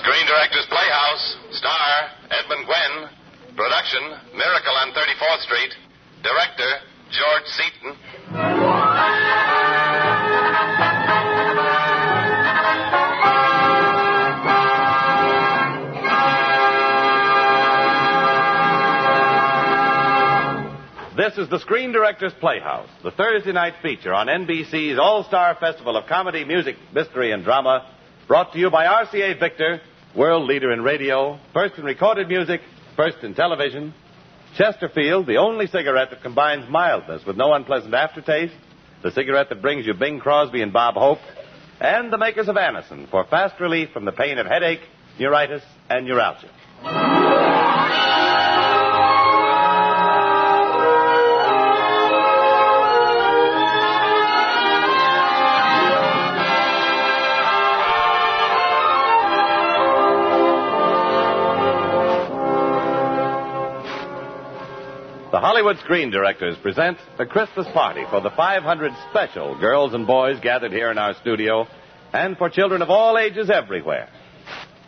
Screen Directors Playhouse. Star, Edmund Gwenn. Production, Miracle on 34th Street. Director, George Seaton. This is the Screen Directors Playhouse, the Thursday night feature on NBC's All-Star Festival of Comedy, Music, Mystery, and Drama, brought to you by RCA Victor, world leader in radio, first in recorded music, first in television. Chesterfield, the only cigarette that combines mildness with no unpleasant aftertaste, the cigarette that brings you Bing Crosby and Bob Hope, and the makers of Anacin for fast relief from the pain of headache, neuritis, and neuralgia. The Hollywood Screen Directors present the Christmas party for the 500 special girls and boys gathered here in our studio, and for children of all ages everywhere.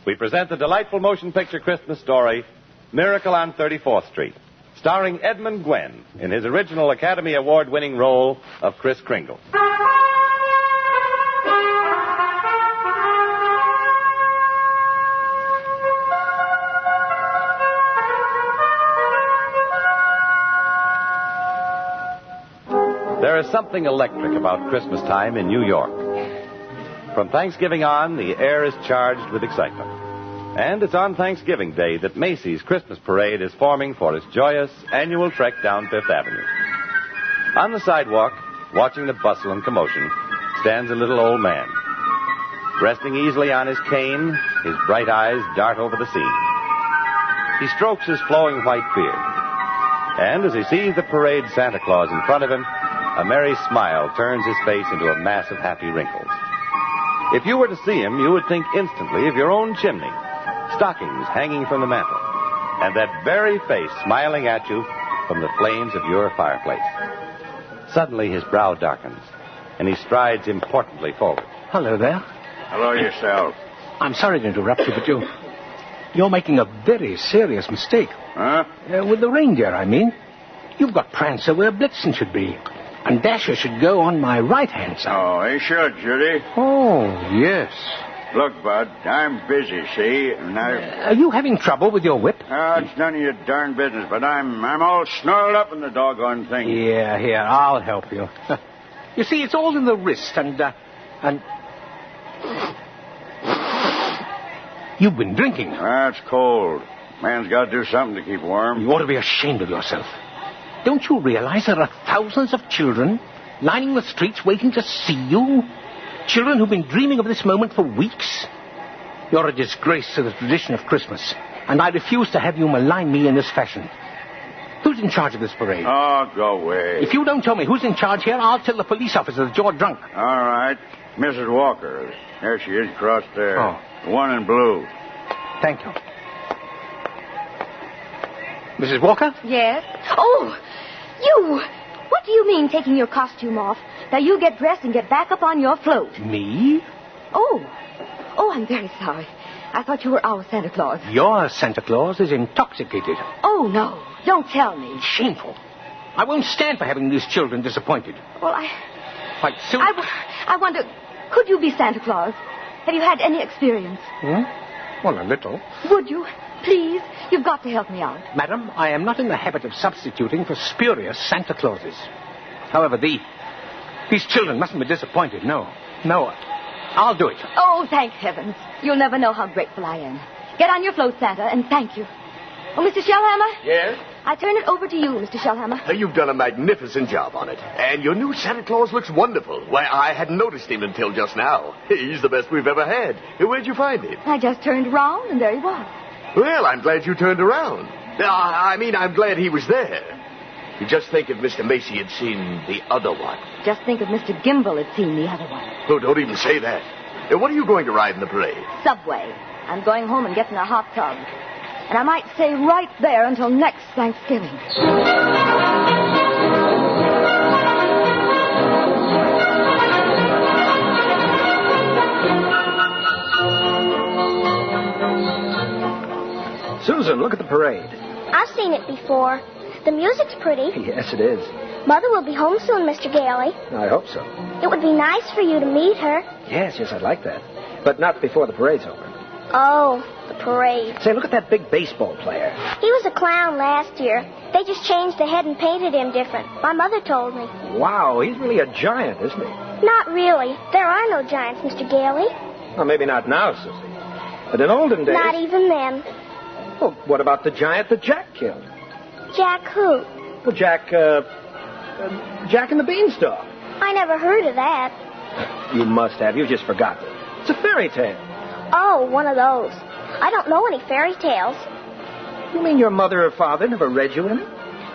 We present the delightful motion picture Christmas story, Miracle on 34th Street, starring Edmund Gwenn in his original Academy Award-winning role of Kris Kringle. There is something electric about Christmas time in New York. From Thanksgiving on, the air is charged with excitement. And it's on Thanksgiving Day that Macy's Christmas Parade is forming for its joyous annual trek down Fifth Avenue. On the sidewalk, watching the bustle and commotion, stands a little old man. Resting easily on his cane, his bright eyes dart over the scene. He strokes his flowing white beard. And as he sees the parade Santa Claus in front of him, a merry smile turns his face into a mass of happy wrinkles. If you were to see him, you would think instantly of your own chimney, stockings hanging from the mantel, and that very face smiling at you from the flames of your fireplace. Suddenly his brow darkens, and he strides importantly forward. Hello there. Hello yourself. I'm sorry to interrupt you, but you're making a very serious mistake. Huh? With the reindeer, I mean. You've got Prancer where Blitzen should be. And Dasher should go on my right-hand side. Oh, he should, Judy. Oh, yes. Look, Bud, I'm busy, see? And Are you having trouble with your whip? It's none of your darn business, but I'm all snarled up in the doggone thing. Yeah, here, I'll help you. You see, it's all in the wrist, and... You've been drinking. That's cold. Man's got to do something to keep warm. You ought to be ashamed of yourself. Don't you realize there are thousands of children lining the streets waiting to see you? Children who've been dreaming of this moment for weeks? You're a disgrace to the tradition of Christmas, and I refuse to have you malign me in this fashion. Who's in charge of this parade? Oh, go away. If you don't tell me who's in charge here, I'll tell the police officer that you're drunk. All right. Mrs. Walker. There she is, across there. Oh. The one in blue. Thank you. Mrs. Walker? Yes? Oh, you! What do you mean taking your costume off? Now you get dressed and get back up on your float. Me? Oh, I'm very sorry. I thought you were our Santa Claus. Your Santa Claus is intoxicated. Oh, no. Don't tell me. Shameful. I won't stand for having these children disappointed. Well, Quite soon. I wonder, could you be Santa Claus? Have you had any experience? Well, a little. Would you? Please, you've got to help me out. Madam, I am not in the habit of substituting for spurious Santa Clauses. However, these children mustn't be disappointed. No, I'll do it. Oh, thank heavens. You'll never know how grateful I am. Get on your float, Santa, and thank you. Oh, Mr. Shellhammer? Yes? I turn it over to you, Mr. Shellhammer. You've done a magnificent job on it. And your new Santa Claus looks wonderful. Why, I hadn't noticed him until just now. He's the best we've ever had. Where'd you find him? I just turned around, and there he was. Well, I'm glad you turned around. I'm glad he was there. You just think if Mr. Macy had seen the other one. Just think if Mr. Gimble had seen the other one. Oh, don't even say that. What are you going to ride in the parade? Subway. I'm going home and getting a hot tub. And I might stay right there until next Thanksgiving. Susan, look at the parade. I've seen it before. The music's pretty. Yes, it is. Mother will be home soon, Mr. Gailey. I hope so. It would be nice for you to meet her. Yes, I'd like that. But not before the parade's over. Oh, the parade. Say, look at that big baseball player. He was a clown last year. They just changed the head and painted him different. My mother told me. Wow, he's really a giant, isn't he? Not really. There are no giants, Mr. Gailey. Well, maybe not now, Susie. But in olden days... Not even then. Well, what about the giant that Jack killed? Jack who? Well, Jack and the Beanstalk. I never heard of that. You must have. You just forgot. It's a fairy tale. Oh, one of those. I don't know any fairy tales. You mean your mother or father never read you any?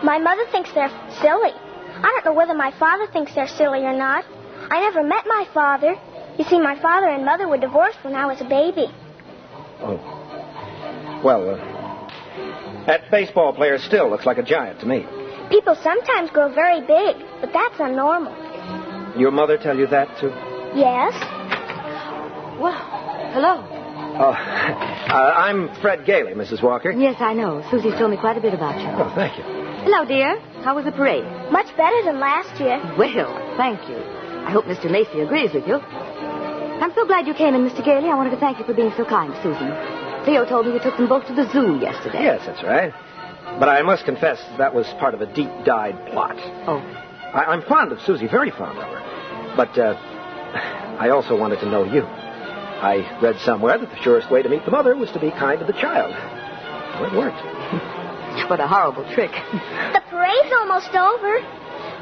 My mother thinks they're silly. I don't know whether my father thinks they're silly or not. I never met my father. You see, my father and mother were divorced when I was a baby. Oh. Well, that baseball player still looks like a giant to me. People sometimes grow very big, but that's unnormal. Your mother tell you that, too? Yes. Well, hello. I'm Fred Gailey, Mrs. Walker. Yes, I know. Susie's told me quite a bit about you. Oh, thank you. Hello, dear. How was the parade? Much better than last year. Well, thank you. I hope Mr. Macy agrees with you. I'm so glad you came in, Mr. Gailey. I wanted to thank you for being so kind to Susan. Theo told me you took them both to the zoo yesterday. Yes, that's right. But I must confess that was part of a deep-dyed plot. Oh. I'm fond of Susie, very fond of her. But I also wanted to know you. I read somewhere that the surest way to meet the mother was to be kind to the child. Well, it worked. What a horrible trick. The parade's almost over.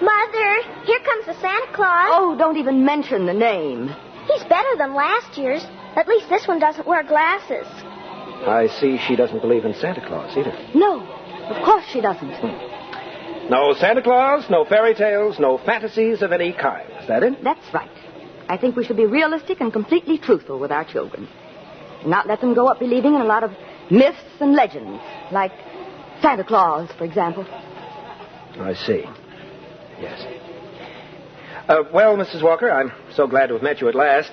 Mother, here comes the Santa Claus. Oh, don't even mention the name. He's better than last year's. At least this one doesn't wear glasses. I see she doesn't believe in Santa Claus either. No, of course she doesn't. No Santa Claus, no fairy tales, no fantasies of any kind. Is that it? That's right. I think we should be realistic and completely truthful with our children. And not let them grow up believing in a lot of myths and legends, like Santa Claus, for example. I see. Yes. Well, Mrs. Walker, I'm so glad to have met you at last.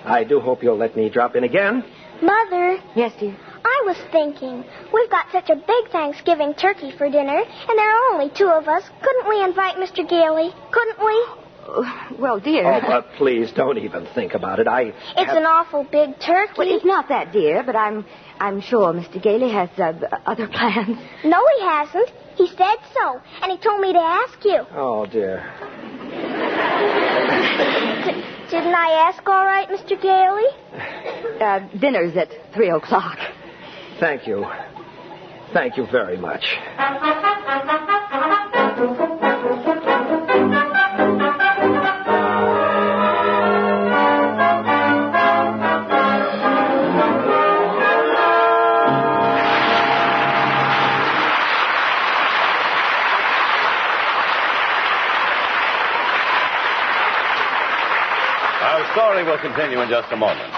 I do hope you'll let me drop in again. Mother. Yes, dear? I was thinking, we've got such a big Thanksgiving turkey for dinner, and there are only two of us. Couldn't we invite Mr. Gailey? Couldn't we? Well, dear... Oh, please, don't even think about it. It's an awful big turkey. Well, it's not that, dear, but I'm sure Mr. Gailey has other plans. No, he hasn't. He said so, and he told me to ask you. Oh, dear. Didn't I ask all right, Mr. Gailey? Dinner's at 3 o'clock. Thank you. Thank you very much. Our story will continue in just a moment.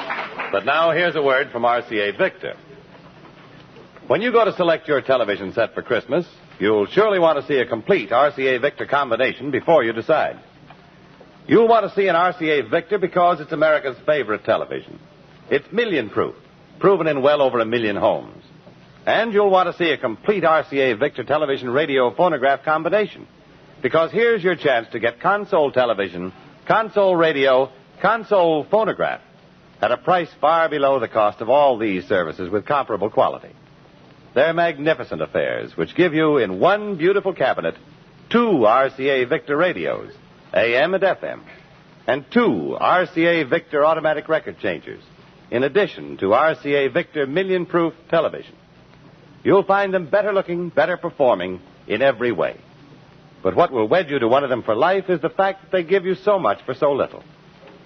But now here's a word from RCA Victor. When you go to select your television set for Christmas, you'll surely want to see a complete RCA Victor combination before you decide. You'll want to see an RCA Victor because it's America's favorite television. It's million-proof, proven in well over 1 million homes. And you'll want to see a complete RCA Victor television radio phonograph combination because here's your chance to get console television, console radio, console phonograph at a price far below the cost of all these services with comparable quality. They're magnificent affairs which give you in one beautiful cabinet 2 RCA Victor radios, AM and FM, and 2 RCA Victor automatic record changers, in addition to RCA Victor million-proof television. You'll find them better looking, better performing in every way. But what will wed you to one of them for life is the fact that they give you so much for so little.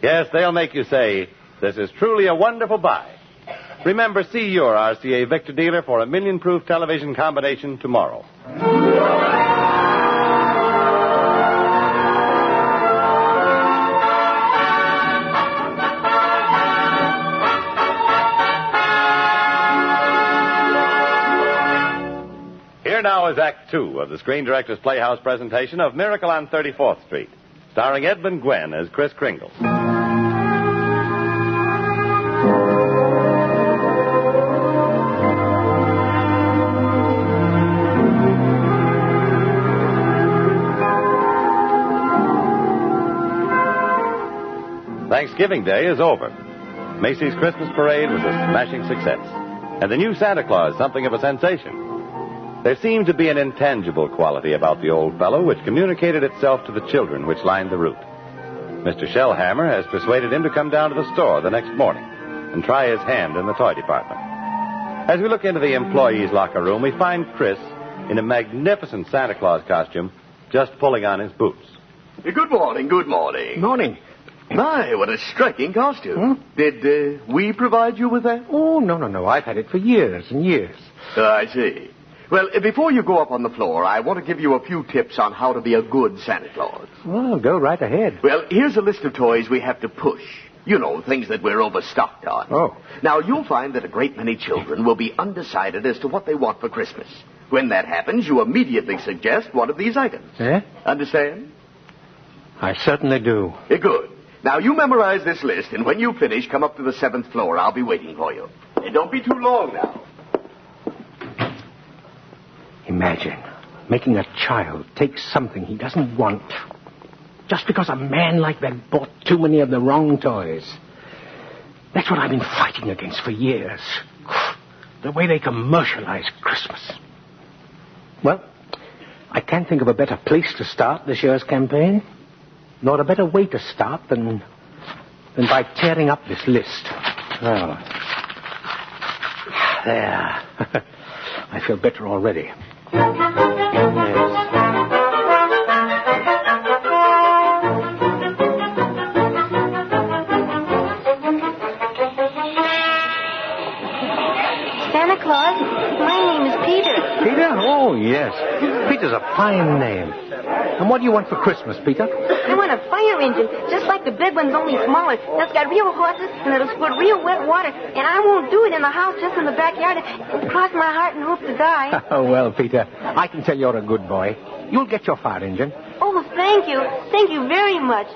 Yes, they'll make you say, this is truly a wonderful buy. Remember, see your RCA Victor dealer for a million-proof television combination tomorrow. Here now is Act 2 of the Screen Directors Playhouse presentation of Miracle on 34th Street, starring Edmund Gwenn as Kris Kringle. Thanksgiving Day is over. Macy's Christmas Parade was a smashing success, and the new Santa Claus something of a sensation. There seemed to be an intangible quality about the old fellow which communicated itself to the children which lined the route. Mr. Shellhammer has persuaded him to come down to the store the next morning and try his hand in the toy department. As we look into the employees' locker room, we find Chris in a magnificent Santa Claus costume just pulling on his boots. Good morning, good morning. Morning. My, what a striking costume. Did we provide you with that? Oh, no. I've had it for years and years. I see. Well, before you go up on the floor, I want to give you a few tips on how to be a good Santa Claus. Well, go right ahead. Well, here's a list of toys we have to push. You know, things that we're overstocked on. Oh. Now, you'll find that a great many children will be undecided as to what they want for Christmas. When that happens, you immediately suggest one of these items. Eh? Understand? I certainly do. Good. Now, you memorize this list, and when you finish, come up to the 7th floor. I'll be waiting for you. Don't be too long now. Imagine making a child take something he doesn't want just because a man like that bought too many of the wrong toys. That's what I've been fighting against for years. The way they commercialize Christmas. Well, I can't think of a better place to start this year's campaign, nor a better way to start than by tearing up this list. Oh. There. I feel better already. Yes. Santa Claus, my name is Peter. Peter? Oh, yes. Peter's a fine name. And what do you want for Christmas, Peter? I want a fire engine, just like the big one's, only smaller. That's got real horses, and it'll squirt real wet water. And I won't do it in the house, just in the backyard, and cross my heart and hope to die. Oh, well, Peter, I can tell you're a good boy. You'll get your fire engine. Oh, thank you. Thank you very much.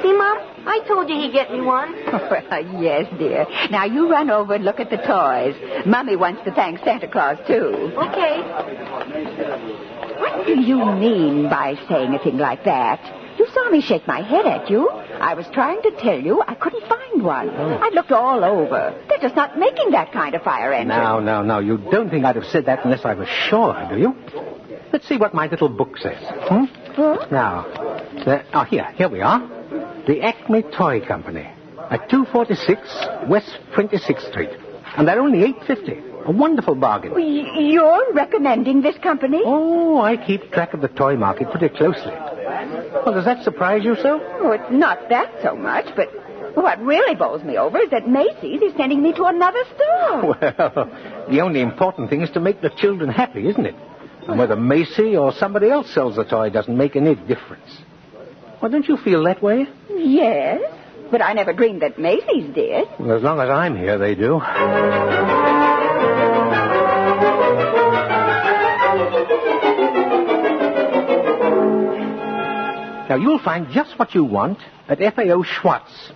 See, Mom, I told you he'd get me one. Well, yes, dear. Now, you run over and look at the toys. Mommy wants to thank Santa Claus, too. Okay. What do you mean by saying a thing like that? You saw me shake my head at you. I was trying to tell you I couldn't find one. I looked all over. They're just not making that kind of fire engine. Now, you don't think I'd have said that unless I was sure, do you? Let's see what my little book says. Huh? Now, here we are. The Acme Toy Company at 246 West 26th Street. And they're only $8.50. A wonderful bargain. You're recommending this company? Oh, I keep track of the toy market pretty closely. Well, does that surprise you so? Oh, it's not that so much, but what really bowls me over is that Macy's is sending me to another store. Well, the only important thing is to make the children happy, isn't it? And whether Macy or somebody else sells the toy doesn't make any difference. Well, don't you feel that way? Yes, but I never dreamed that Macy's did. Well, as long as I'm here, they do. Now, you'll find just what you want at FAO Schwartz,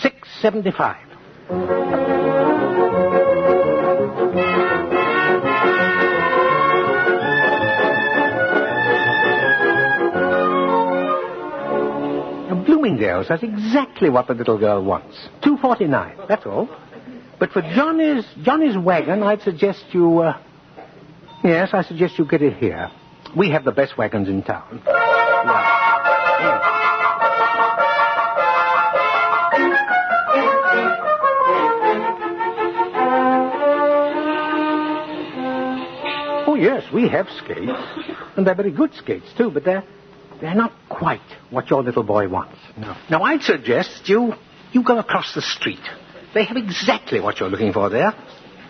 $6.75. Now, Bloomingdale's has exactly what the little girl wants. $2.49, that's all. But for Johnny's wagon, I'd suggest you, yes, I suggest you get it here. We have the best wagons in town. Oh, yes, we have skates. And they're very good skates, too, but they're not quite what your little boy wants. No. Now, I'd suggest you go across the street. They have exactly what you're looking for there.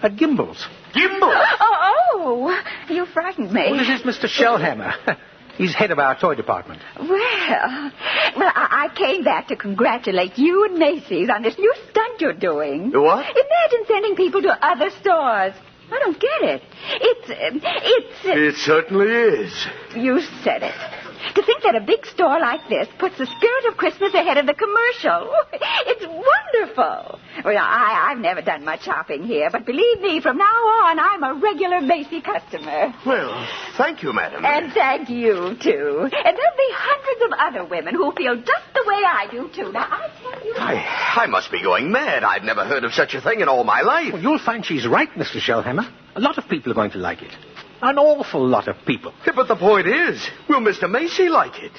At Gimbel's. Gimbel! Oh, you frightened me. Oh, this is Mr. Shellhammer. He's head of our toy department. Well, I came back to congratulate you and Macy's on this new stunt you're doing. What? Imagine sending people to other stores. I don't get it. It certainly is. You said it. To think that a big store like this puts the spirit of Christmas ahead of the commercial. It's wonderful. Well, I've never done much shopping here, but believe me, from now on, I'm a regular Macy customer. Well, thank you, madam. And thank you, too. And there'll be hundreds of other women who feel just the way I do, too. Now, I I must be going mad. I've never heard of such a thing in all my life. Well, you'll find she's right, Mr. Shellhammer. A lot of people are going to like it. An awful lot of people. Yeah, but the point is, will Mr. Macy like it?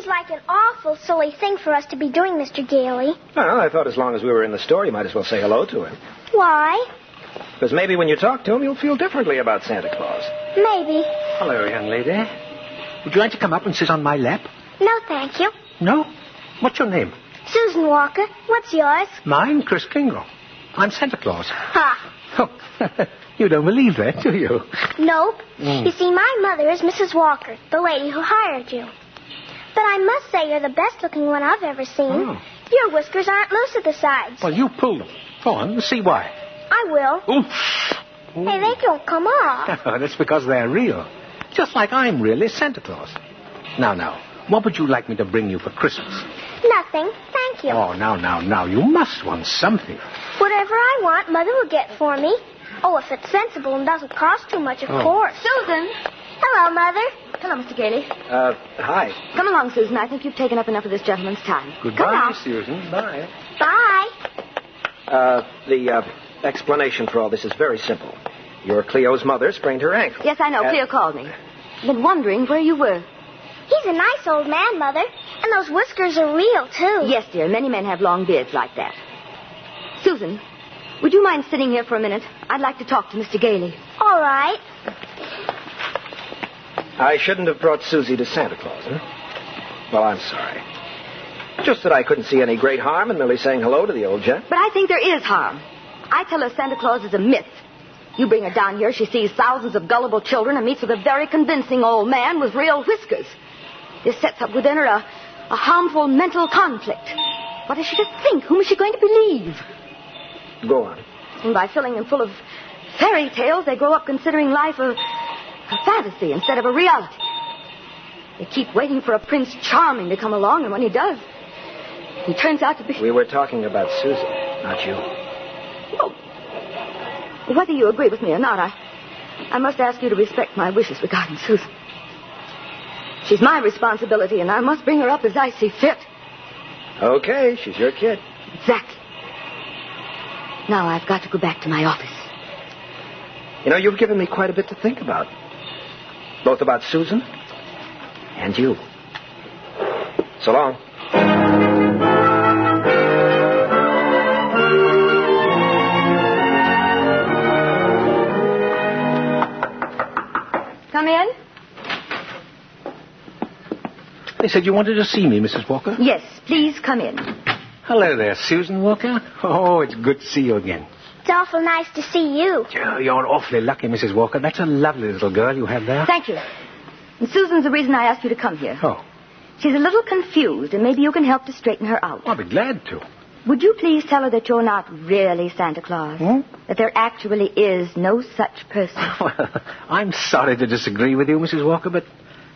Like an awful silly thing for us to be doing, Mr. Gailey. Well, I thought as long as we were in the store, you might as well say hello to him. Why? Because maybe when you talk to him, you'll feel differently about Santa Claus. Maybe. Hello, young lady. Would you like to come up and sit on my lap? No, thank you. No? What's your name? Susan Walker. What's yours? Mine, Kris Kringle. I'm Santa Claus. Ha. Oh, you don't believe that, do you? Nope. You see, my mother is Mrs. Walker, the lady who hired you. But I must say you're the best-looking one I've ever seen. Oh. Your whiskers aren't loose at the sides. Well, you pulled them. Go on, see why. I will. Oof. Hey, they don't come off. That's because they're real. Just like I'm really Santa Claus. Now, what would you like me to bring you for Christmas? Nothing, thank you. Oh, now, you must want something. Whatever I want, Mother will get for me. Oh, if it's sensible and doesn't cost too much, of course. Susan! Hello, Mother. Hello, Mr. Gailey. Hi. Come along, Susan. I think you've taken up enough of this gentleman's time. Goodbye, Susan. Bye. Bye. The explanation for all this is very simple. Your Cleo's mother sprained her ankle. Yes, I know. Cleo called me. I've been wondering where you were. He's a nice old man, Mother. And those whiskers are real, too. Yes, dear. Many men have long beards like that. Susan, would you mind sitting here for a minute? I'd like to talk to Mr. Gailey. All right. I shouldn't have brought Susie to Santa Claus, huh? Well, I'm sorry. Just that I couldn't see any great harm in merely saying hello to the old gent. But I think there is harm. I tell her Santa Claus is a myth. You bring her down here, she sees thousands of gullible children and meets with a very convincing old man with real whiskers. This sets up within her a harmful mental conflict. What is she to think? Whom is she going to believe? Go on. And by filling them full of fairy tales, they grow up considering life a fantasy instead of a reality. They keep waiting for a Prince Charming to come along, and when he does, he turns out to be... We were talking about Susan, not you. Well, whether you agree with me or not, I must ask you to respect my wishes regarding Susan. She's my responsibility, and I must bring her up as I see fit. Okay, she's your kid. Exactly. Now I've got to go back to my office. You know, you've given me quite a bit to think about. Both about Susan and you. So long. Come in. They said you wanted to see me, Mrs. Walker? Yes, please come in. Hello there, Susan Walker. Oh, it's good to see you again. It's awful nice to see you. Oh, you're awfully lucky, Mrs. Walker. That's a lovely little girl you have there. Thank you. And Susan's the reason I asked you to come here. Oh. She's a little confused, and maybe you can help to straighten her out. I'll be glad to. Would you please tell her that you're not really Santa Claus? That there actually is no such person? Well, I'm sorry to disagree with you, Mrs. Walker, but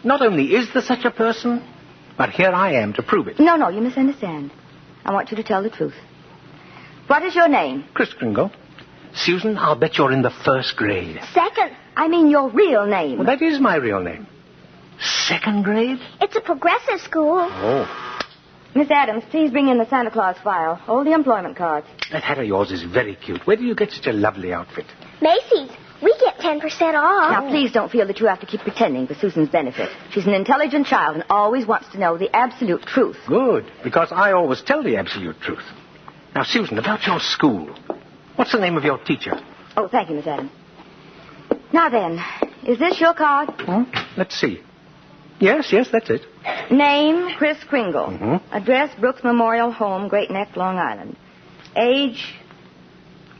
not only is there such a person, but here I am to prove it. No, you misunderstand. I want you to tell the truth. What is your name? Kris Kringle. Susan, I'll bet you're in the first grade. Second. I mean your real name. Well, that is my real name. Second grade? It's a progressive school. Oh. Miss Adams, please bring in the Santa Claus file. Hold the employment cards. That hat of yours is very cute. Where do you get such a lovely outfit? Macy's. We get 10% off. Now, please don't feel that you have to keep pretending for Susan's benefit. She's an intelligent child and always wants to know the absolute truth. Good, because I always tell the absolute truth. Now, Susan, about your school. What's the name of your teacher? Oh, thank you, Miss Adams. Now then, is this your card? Let's see. Yes, that's it. Name, Kris Kringle. Address, Brooks Memorial Home, Great Neck, Long Island. Age,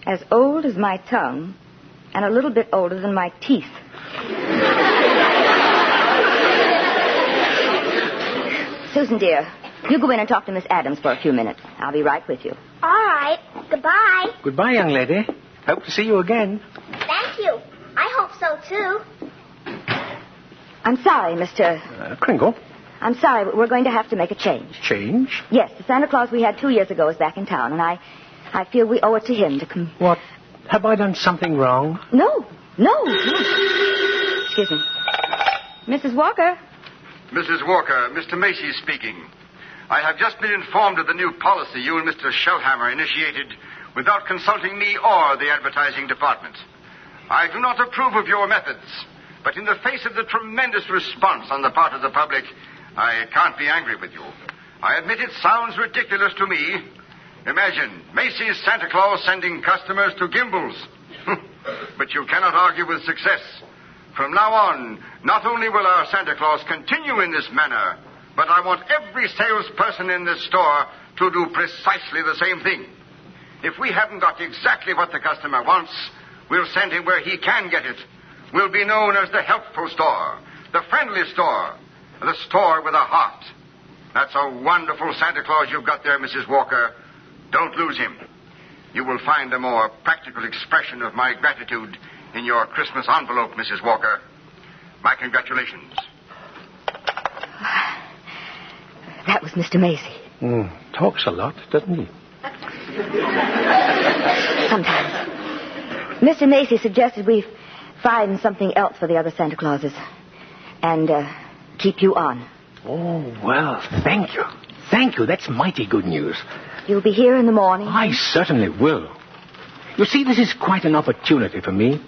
as old as my tongue, and a little bit older than my teeth. Susan, dear, you go in and talk to Miss Adams for a few minutes. I'll be right with you. All right. Goodbye. Goodbye, young lady. Hope to see you again. Thank you. I hope so, too. I'm sorry, Mr. Kringle. I'm sorry, but we're going to have to make a change. Change? Yes, the Santa Claus we had 2 years ago is back in town, and I I feel we owe it to him to come... What? Have I done something wrong? No. Excuse me. Mrs. Walker? Mrs. Walker, Mr. Macy speaking. I have just been informed of the new policy you and Mr. Shellhammer initiated without consulting me or the advertising department. I do not approve of your methods, but in the face of the tremendous response on the part of the public, I can't be angry with you. I admit it sounds ridiculous to me. Imagine Macy's Santa Claus sending customers to Gimbel's. But you cannot argue with success. From now on, not only will our Santa Claus continue in this manner, but I want every salesperson in this store to do precisely the same thing. If we haven't got exactly what the customer wants, we'll send him where he can get it. We'll be known as the helpful store, the friendly store, the store with a heart. That's a wonderful Santa Claus you've got there, Mrs. Walker. Don't lose him. You will find a more practical expression of my gratitude in your Christmas envelope, Mrs. Walker. My congratulations. That was Mr. Macy. Talks a lot, doesn't he? Sometimes. Mr. Macy suggested we find something else for the other Santa Clauses and keep you on. Oh, well, thank you. Thank you. That's mighty good news. You'll be here in the morning? I certainly will. You see, this is quite an opportunity for me.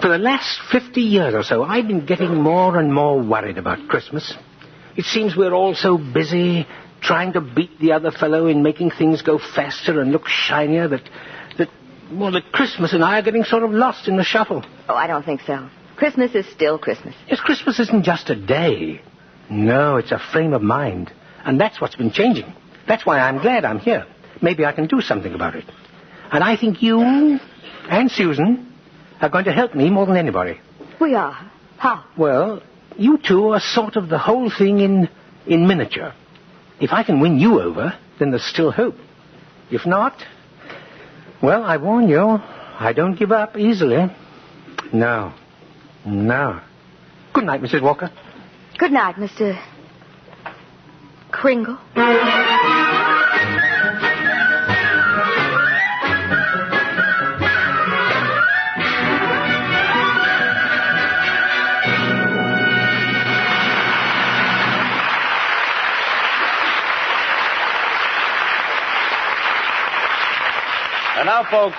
For the last 50 years or so, I've been getting more and more worried about Christmas. It seems we're all so busy trying to beat the other fellow in making things go faster and look shinier that Christmas and I are getting sort of lost in the shuffle. Oh, I don't think so. Christmas is still Christmas. Yes, Christmas isn't just a day. No, it's a frame of mind. And that's what's been changing. That's why I'm glad I'm here. Maybe I can do something about it. And I think you and Susan are going to help me more than anybody. We are? How? Well, you two are sort of the whole thing in miniature. If I can win you over, then there's still hope. If not, well, I warn you, I don't give up easily. No. Good night, Mrs. Walker. Good night, Mr. Kringle. And now, folks,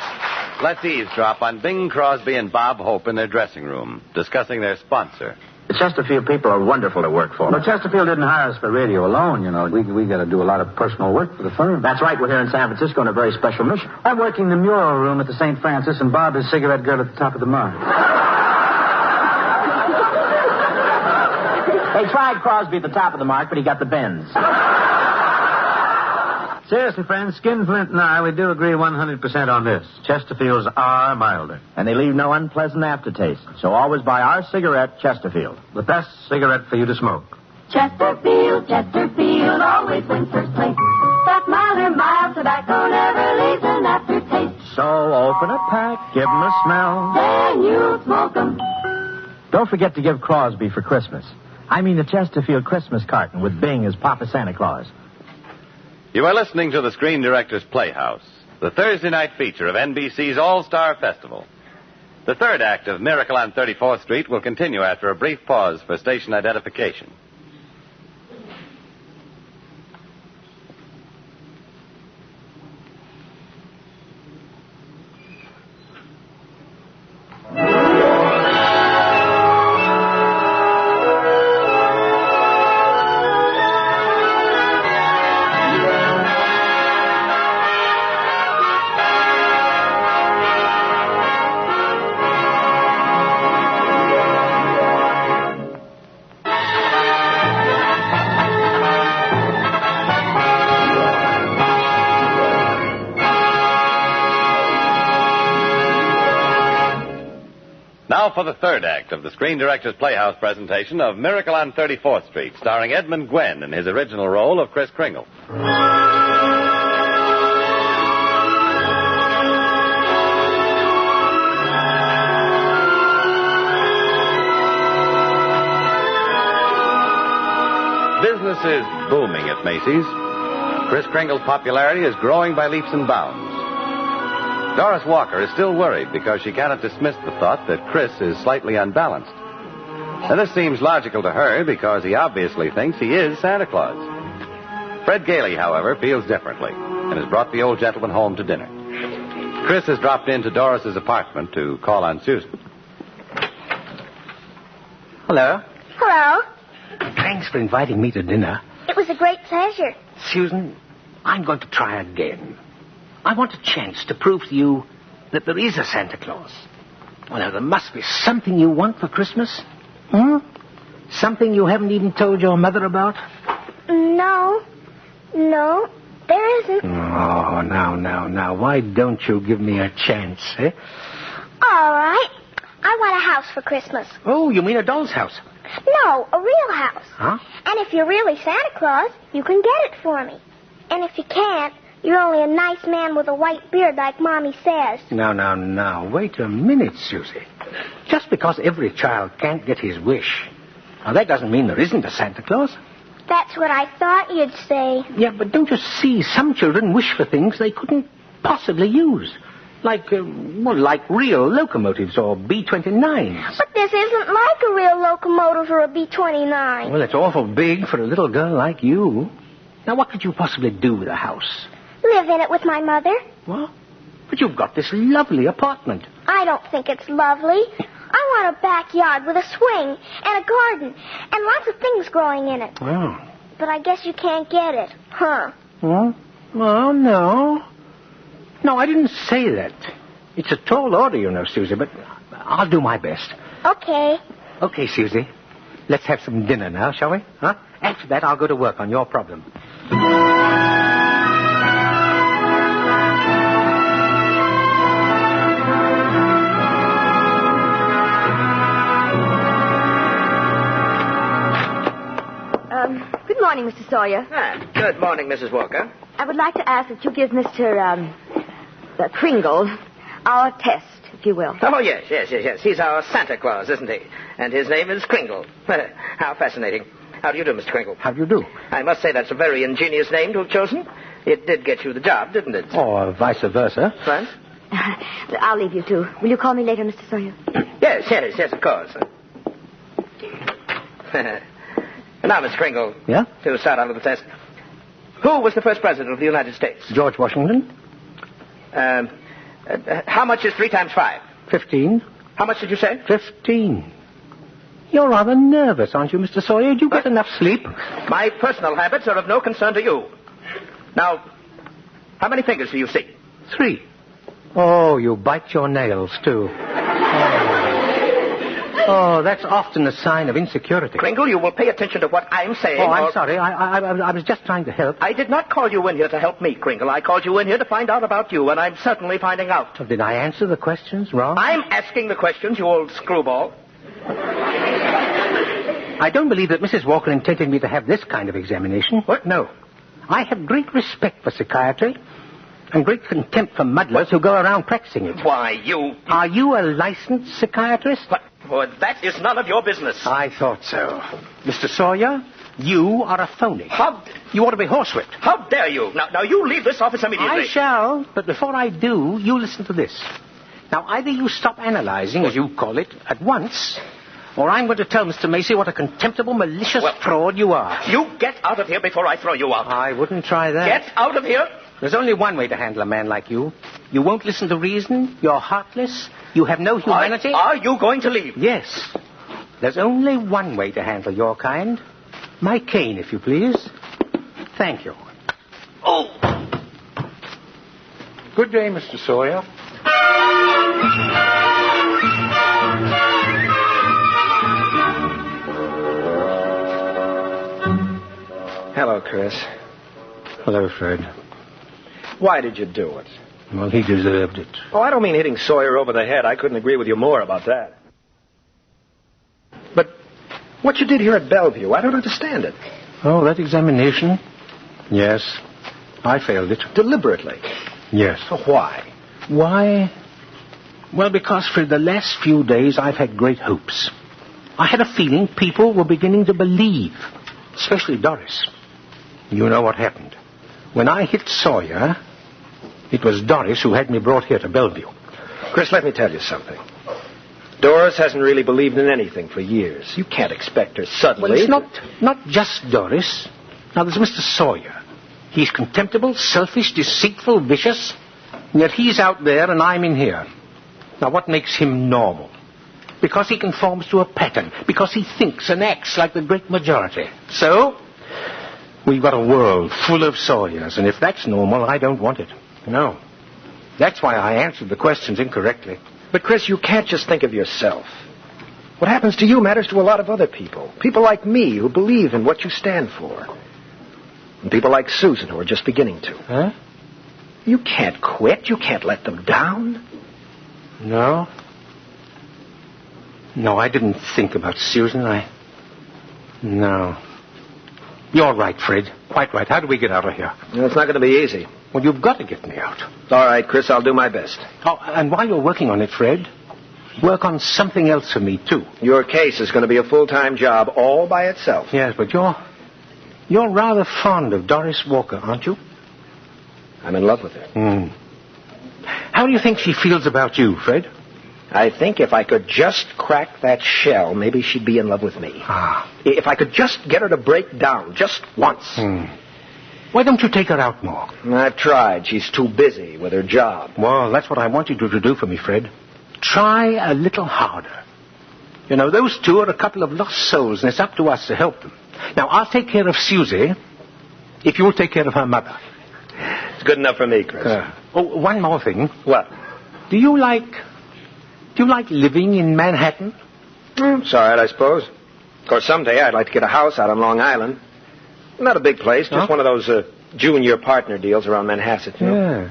let's eavesdrop on Bing Crosby and Bob Hope in their dressing room, discussing their sponsor. The Chesterfield people are wonderful to work for. Well, Chesterfield didn't hire us for radio alone, you know. We got to do a lot of personal work for the firm. That's right. We're here in San Francisco on a very special mission. I'm working the mural room at the St. Francis, and Bob is cigarette girl at the top of the mark. They tried Crosby at the top of the mark, but he got the bends. Seriously, friends, Skinflint and I, we do agree 100% on this. Chesterfields are milder. And they leave no unpleasant aftertaste. So always buy our cigarette, Chesterfield. The best cigarette for you to smoke. Chesterfield, always wins first place. That milder, mild tobacco never leaves an aftertaste. So open a pack, give 'em a smell. Then you'll smoke 'em. Don't forget to give Crosby for Christmas. I mean the Chesterfield Christmas carton with Bing as Papa Santa Claus. You are listening to the Screen Directors Playhouse, the Thursday night feature of NBC's All-Star Festival. The third act of Miracle on 34th Street will continue after a brief pause for station identification. Now for the third act of the Screen Directors Playhouse presentation of Miracle on 34th Street, starring Edmund Gwenn in his original role of Kris Kringle. Business is booming at Macy's. Kris Kringle's popularity is growing by leaps and bounds. Doris Walker is still worried because she cannot dismiss the thought that Chris is slightly unbalanced. And this seems logical to her because he obviously thinks he is Santa Claus. Fred Gailey, however, feels differently and has brought the old gentleman home to dinner. Chris has dropped into Doris's apartment to call on Susan. Hello. Hello. Thanks for inviting me to dinner. It was a great pleasure. Susan, I'm going to try again. I want a chance to prove to you that there is a Santa Claus. Well, now, there must be something you want for Christmas. Something you haven't even told your mother about? No, there isn't. Oh, now. Why don't you give me a chance, eh? All right. I want a house for Christmas. Oh, you mean a doll's house? No, a real house. Huh? And if you're really Santa Claus, you can get it for me. And if you can't, you're only a nice man with a white beard like Mommy says. Now. Wait a minute, Susie. Just because every child can't get his wish, now that doesn't mean there isn't a Santa Claus. That's what I thought you'd say. Yeah, but don't you see, some children wish for things they couldn't possibly use. Like real locomotives or B-29s. But this isn't like a real locomotive or a B-29. Well, it's awful big for a little girl like you. Now, what could you possibly do with a house? Live in it with my mother. What? But you've got this lovely apartment. I don't think it's lovely. I want a backyard with a swing and a garden and lots of things growing in it. Oh. But I guess you can't get it, huh? Well, no. No, I didn't say that. It's a tall order, you know, Susie, but I'll do my best. Okay. Okay, Susie. Let's have some dinner now, shall we? Huh? After that, I'll go to work on your problem. Good morning, Mr. Sawyer. Good morning, Mrs. Walker. I would like to ask that you give Mr. Kringle our test, if you will. Oh, yes. He's our Santa Claus, isn't he? And his name is Kringle. How fascinating. How do you do, Mr. Kringle? How do you do? I must say that's a very ingenious name to have chosen. It did get you the job, didn't it? Or vice versa. What? I'll leave you two. Will you call me later, Mr. Sawyer? Yes, of course. Now, Mr. Kringle. Yeah? To start out with the test. Who was the first president of the United States? George Washington. How much is 3 times 5? 15. How much did you say? 15. You're rather nervous, aren't you, Mr. Sawyer? Did you get enough sleep? My personal habits are of no concern to you. Now, how many fingers do you see? 3. Oh, you bite your nails, too. Oh, that's often a sign of insecurity. Kringle, you will pay attention to what I'm saying. Oh, I'm sorry. I was just trying to help. I did not call you in here to help me, Kringle. I called you in here to find out about you, and I'm certainly finding out. Oh, did I answer the questions wrong? I'm asking the questions, you old screwball. I don't believe that Mrs. Walker intended me to have this kind of examination. What? No. I have great respect for psychiatry and great contempt for muddlers who go around practicing it. Why, you... Are you a licensed psychiatrist? What? Well, that is none of your business. I thought so. Mr. Sawyer, you are a phony. You ought to be horsewhipped. How dare you? Now, you leave this office immediately. I shall, but before I do, you listen to this. Now, either you stop analyzing, as you call it, at once, or I'm going to tell Mr. Macy what a contemptible, malicious fraud you are. You get out of here before I throw you out. I wouldn't try that. Get out of here. There's only one way to handle a man like you. You won't listen to reason. You're heartless. You have no humanity. Are you going to leave? Yes. There's only one way to handle your kind. My cane, if you please. Thank you. Oh! Good day, Mr. Sawyer. Hello, Chris. Hello, Fred. Why did you do it? Well, he deserved it. Oh, I don't mean hitting Sawyer over the head. I couldn't agree with you more about that. But what you did here at Bellevue, I don't understand it. Oh, that examination? Yes. I failed it. Deliberately? Yes. So why? Why? Well, because for the last few days I've had great hopes. I had a feeling people were beginning to believe, especially Doris. You know what happened. When I hit Sawyer, It was Doris who had me brought here to Bellevue. Chris, let me tell you something. Doris hasn't really believed in anything for years. You can't expect her suddenly... Well, it's not just Doris. Now, there's Mr. Sawyer. He's contemptible, selfish, deceitful, vicious. And yet he's out there and I'm in here. Now, what makes him normal? Because he conforms to a pattern. Because he thinks and acts like the great majority. So, we've got a world full of Sawyers. And if that's normal, I don't want it. No. That's why I answered the questions incorrectly. But, Chris, you can't just think of yourself. What happens to you matters to a lot of other people. People like me who believe in what you stand for. And people like Susan who are just beginning to. Huh? You can't quit. You can't let them down. No. No, I didn't think about Susan. No. You're right, Fred. Quite right. How do we get out of here? No, it's not going to be easy. Well, you've got to get me out. All right, Chris, I'll do my best. Oh, and while you're working on it, Fred, work on something else for me, too. Your case is going to be a full-time job all by itself. Yes, but you're rather fond of Doris Walker, aren't you? I'm in love with her. How do you think she feels about you, Fred? I think if I could just crack that shell, maybe she'd be in love with me. If I could just get her to break down, just once. Why don't you take her out more? I've tried. She's too busy with her job. Well, that's what I want you to do for me, Fred. Try a little harder. You know, those two are a couple of lost souls, and it's up to us to help them. Now, I'll take care of Susie if you'll take care of her mother. It's good enough for me, Chris. One more thing. What? Do you like living in Manhattan? It's all right, I suppose. Of course, someday I'd like to get a house out on Long Island. Not a big place, just one of those junior partner deals around Manhasset, you know? Yeah.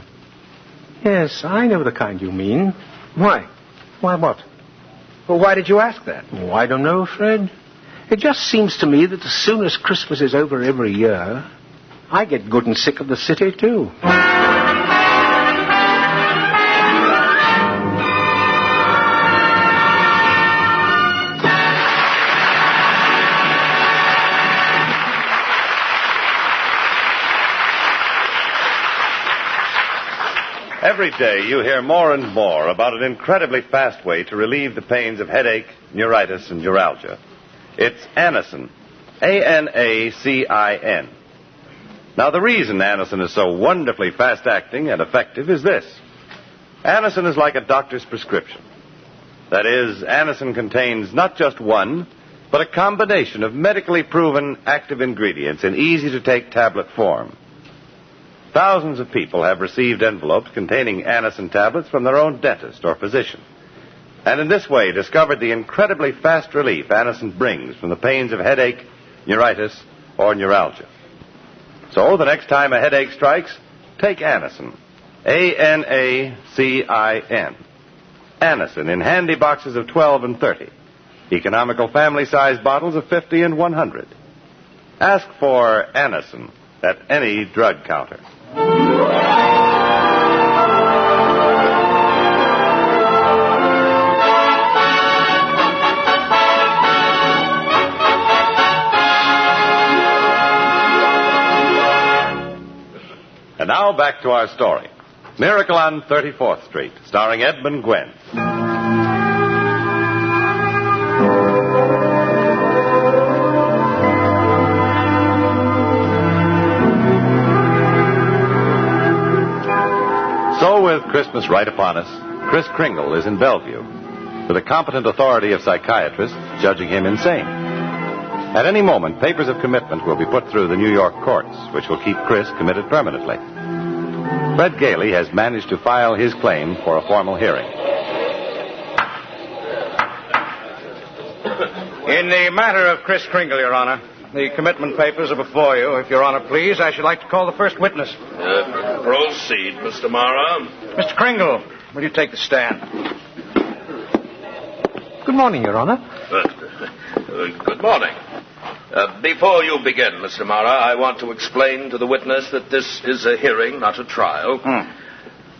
Yes, I know the kind you mean. Why? Why what? Well, why did you ask that? Oh, I don't know, Fred. It just seems to me that as soon as Christmas is over every year, I get good and sick of the city, too. Every day you hear more and more about an incredibly fast way to relieve the pains of headache, neuritis, and neuralgia. It's Anacin. A-N-A-C-I-N. Now, the reason Anacin is so wonderfully fast-acting and effective is this. Anacin is like a doctor's prescription. That is, Anacin contains not just one, but a combination of medically proven active ingredients in easy-to-take tablet form. Thousands of people have received envelopes containing Anacin tablets from their own dentist or physician, and in this way discovered the incredibly fast relief Anacin brings from the pains of headache, neuritis, or neuralgia. So the next time a headache strikes, take Anacin. A-N-A-C-I-N. Anacin in handy boxes of 12 and 30. Economical family-sized bottles of 50 and 100. Ask for Anacin at any drug counter. And now back to our story. Miracle on 34th Street, starring Edmund Gwenn. So, with Christmas right upon us, Kris Kringle is in Bellevue, with a competent authority of psychiatrists judging him insane. At any moment, papers of commitment will be put through the New York courts, which will keep Kris committed permanently. Fred Gailey has managed to file his claim for a formal hearing. In the matter of Kris Kringle, Your Honor, the commitment papers are before you. If Your Honor please, I should like to call the first witness. Proceed, Mr. Mara. Mr. Kringle, will you take the stand? Good morning, Your Honor. Good morning. Before you begin, Mr. Mara, I want to explain to the witness that this is a hearing, not a trial.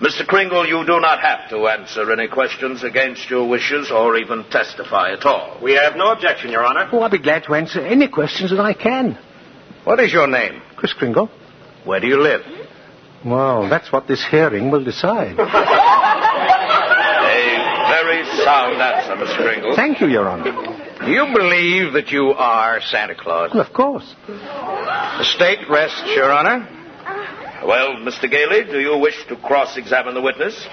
Mr. Kringle, you do not have to answer any questions against your wishes or even testify at all. We have no objection, Your Honor. Oh, I'll be glad to answer any questions that I can. What is your name? Kris Kringle. Where do you live? Well, that's what this hearing will decide. A very sound answer, Mr. Kringle. Thank you, Your Honor. Do you believe that you are Santa Claus? Well, of course. The state rests, Your Honor. Well, Mr. Gailey, do you wish to cross-examine the witness?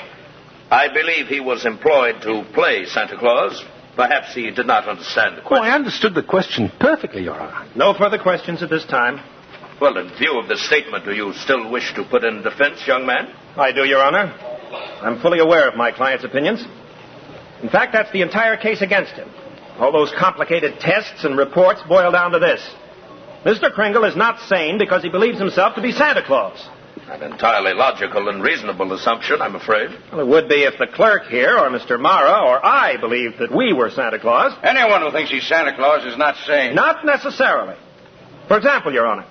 I believe he was employed to play Santa Claus. Perhaps he did not understand the question. I understood the question perfectly, Your Honor. No further questions at this time. Well, in view of the statement, do you still wish to put in defense, young man? I do, Your Honor. I'm fully aware of my client's opinions. In fact, that's the entire case against him. All those complicated tests and reports boil down to this. Mr. Kringle is not sane because he believes himself to be Santa Claus. An entirely logical and reasonable assumption, I'm afraid. Well, it would be if the clerk here, or Mr. Mara, or I believed that we were Santa Claus. Anyone who thinks he's Santa Claus is not sane. Not necessarily. For example, Your Honor,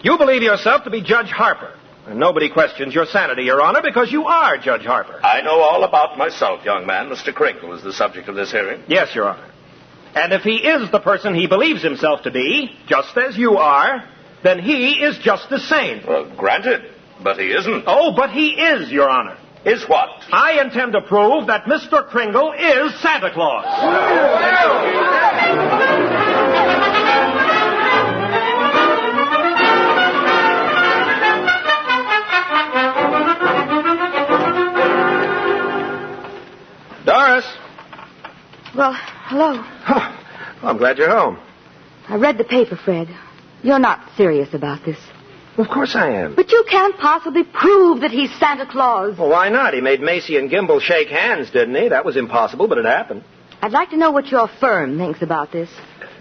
you believe yourself to be Judge Harper. And nobody questions your sanity, Your Honor, because you are Judge Harper. I know all about myself, young man. Mr. Kringle is the subject of this hearing. Yes, Your Honor. And if he is the person he believes himself to be, just as you are, then he is just as sane. Well, granted, but he isn't. Oh, but he is, Your Honor. Is what? I intend to prove that Mr. Kringle is Santa Claus. Doris. Well, hello. Well, I'm glad you're home. I read the paper, Fred. You're not serious about this. Of course I am. But you can't possibly prove that he's Santa Claus. Well, why not? He made Macy and Gimble shake hands, didn't he? That was impossible, but it happened. I'd like to know what your firm thinks about this.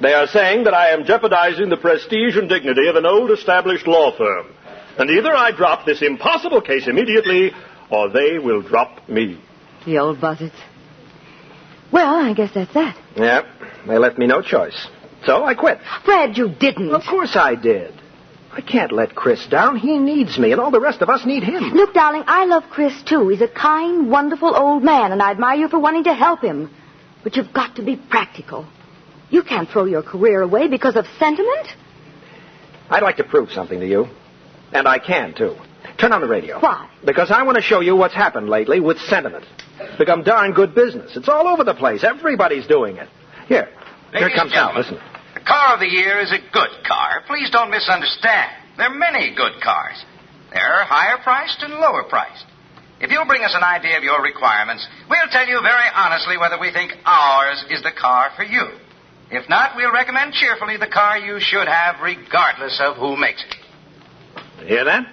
They are saying that I am jeopardizing the prestige and dignity of an old established law firm. And either I drop this impossible case immediately, or they will drop me. The old buzzards. Well, I guess that's that. Yep. They left me no choice. So I quit. Fred, you didn't. Of course I did. I can't let Chris down. He needs me, and all the rest of us need him. Look, darling, I love Chris, too. He's a kind, wonderful old man, and I admire you for wanting to help him. But you've got to be practical. You can't throw your career away because of sentiment. I'd like to prove something to you. And I can, too. Turn on the radio. Why? Because I want to show you what's happened lately with sentiment. It's become darn good business. It's all over the place. Everybody's doing it. Here it comes now. Listen. The car of the year is a good car. Please don't misunderstand. There are many good cars. They're higher priced and lower priced. If you'll bring us an idea of your requirements, we'll tell you very honestly whether we think ours is the car for you. If not, we'll recommend cheerfully the car you should have regardless of who makes it. You hear that?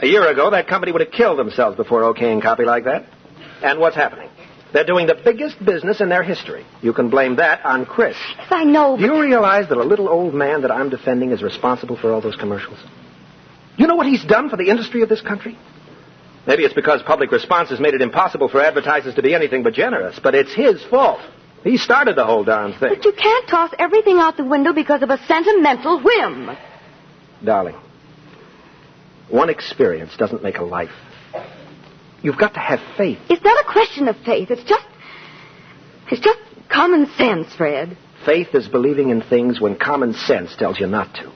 A year ago, that company would have killed themselves before okaying copy like that. And what's happening? They're doing the biggest business in their history. You can blame that on Chris. Yes, I know, but... Do you realize that a little old man that I'm defending is responsible for all those commercials? You know what he's done for the industry of this country? Maybe it's because public response has made it impossible for advertisers to be anything but generous, but it's his fault. He started the whole darn thing. But you can't toss everything out the window because of a sentimental whim. Darling, one experience doesn't make a life. You've got to have faith. It's not a question of faith. It's just common sense, Fred. Faith is believing in things when common sense tells you not to.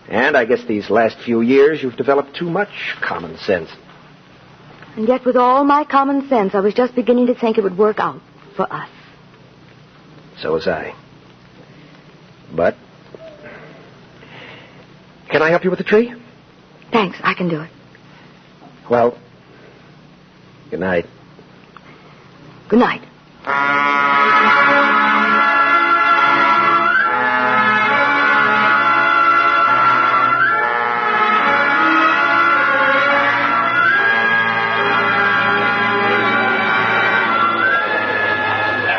And I guess these last few years you've developed too much common sense. And yet with all my common sense, I was just beginning to think it would work out for us. So was I. But... Can I help you with the tree? Thanks, I can do it. Well, good night. Good night.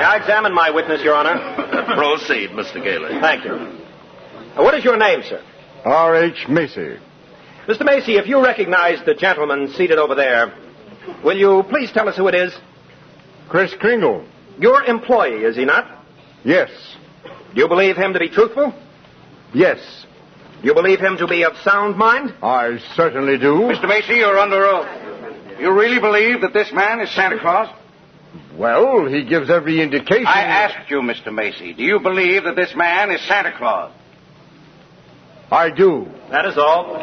I examine my witness, Your Honor. Proceed, Mr. Gailey. Thank you. What is your name, sir? R.H. Macy. Mr. Macy, if you recognize the gentleman seated over there, will you please tell us who it is? Chris Kringle. Your employee, is he not? Yes. Do you believe him to be truthful? Yes. Do you believe him to be of sound mind? I certainly do. Mr. Macy, you're under oath. You really believe that this man is Santa Claus? Well, he gives every indication... I asked you, Mr. Macy, do you believe that this man is Santa Claus? I do. That is all.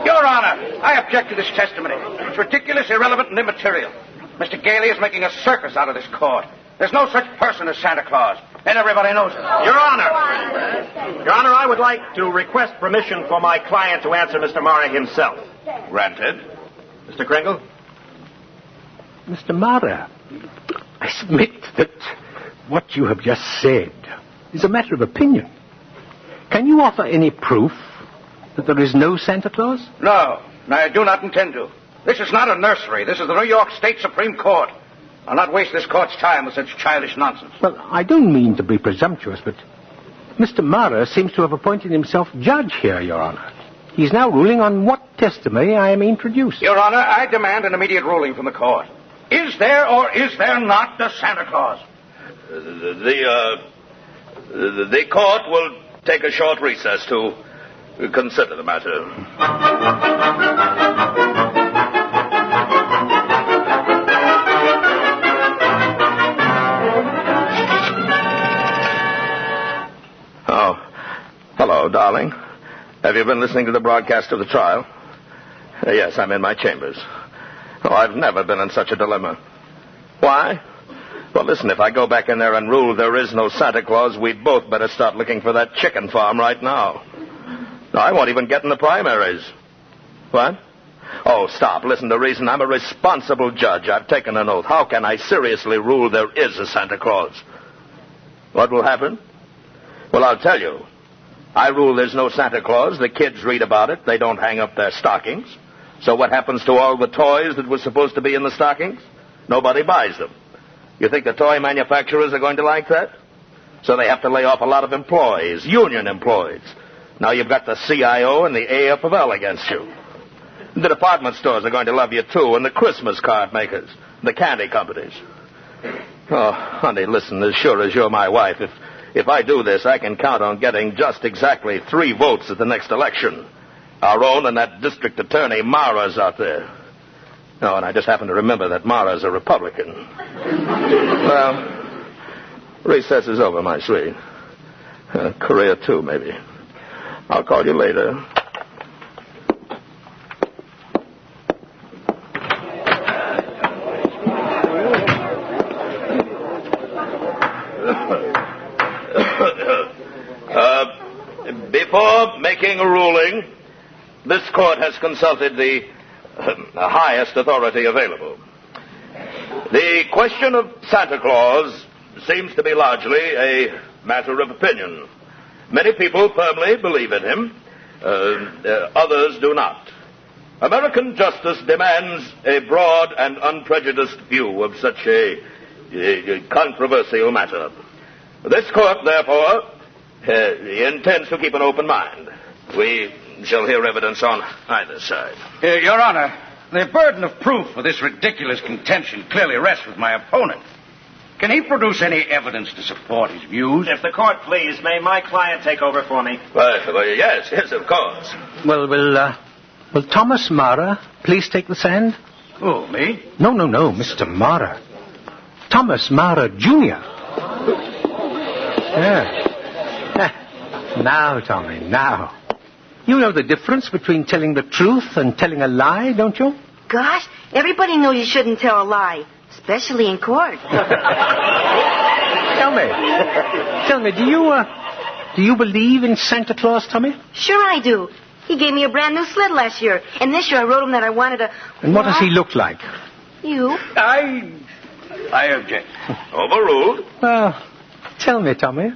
Your Honor, I object to this testimony. It's ridiculous, irrelevant, and immaterial. Mr. Gailey is making a circus out of this court. There's no such person as Santa Claus, and everybody knows it. Your Honor, I would like to request permission for my client to answer Mr. Mara himself. Granted. Mr. Kringle? Mr. Mara, I submit that what you have just said is a matter of opinion. Can you offer any proof that there is no Santa Claus? No, I do not intend to. This is not a nursery. This is the New York State Supreme Court. I'll not waste this court's time with such childish nonsense. Well, I don't mean to be presumptuous, but Mr. Mara seems to have appointed himself judge here, Your Honor. He's now ruling on what testimony I am introduced. Your Honor, I demand an immediate ruling from the court. Is there or is there not a Santa Claus? The court will take a short recess to consider the matter. Oh, hello, darling. Have you been listening to the broadcast of the trial? Yes, I'm in my chambers. Oh, I've never been in such a dilemma. Why? Well, listen, if I go back in there and rule there is no Santa Claus, we'd both better start looking for that chicken farm right now. No, I won't even get in the primaries. What? Oh, stop. Listen, the reason I'm a responsible judge. I've taken an oath. How can I seriously rule there is a Santa Claus? What will happen? Well, I'll tell you. I rule there's no Santa Claus. The kids read about it. They don't hang up their stockings. So what happens to all the toys that were supposed to be in the stockings? Nobody buys them. You think the toy manufacturers are going to like that? So they have to lay off a lot of employees, union employees. Now you've got the CIO and the AFL against you. The department stores are going to love you, too, and the Christmas card makers, the candy companies. Oh, honey, listen, as sure as you're my wife, if I do this, I can count on getting just exactly 3 votes at the next election. Our own and that district attorney, Mara's out there. Oh, and I just happen to remember that Mara's a Republican. Well, recess is over, my sweet. Career, too, maybe. I'll call you later. Before making a ruling, this court has consulted the highest authority available. The question of Santa Claus seems to be largely a matter of opinion. Many people firmly believe in him. Others do not. American justice demands a broad and unprejudiced view of such a controversial matter. This court, therefore, intends to keep an open mind. We shall hear evidence on either side. Your Honor, the burden of proof for this ridiculous contention clearly rests with my opponent. Can he produce any evidence to support his views? If the court please, may my client take over for me? Well, yes, of course. Well, will Thomas Mara please take the stand? Oh, me? No, Mr. Mara. Thomas Mara, Jr. Yeah. Now, Tommy, now. You know the difference between telling the truth and telling a lie, don't you? Gosh, everybody knows you shouldn't tell a lie, especially in court. Tell me, do you believe in Santa Claus, Tommy? Sure I do. He gave me a brand new sled last year, and this year I wrote him that I wanted a... And what does he look like? You? I object. Overruled. Well, tell me, Tommy,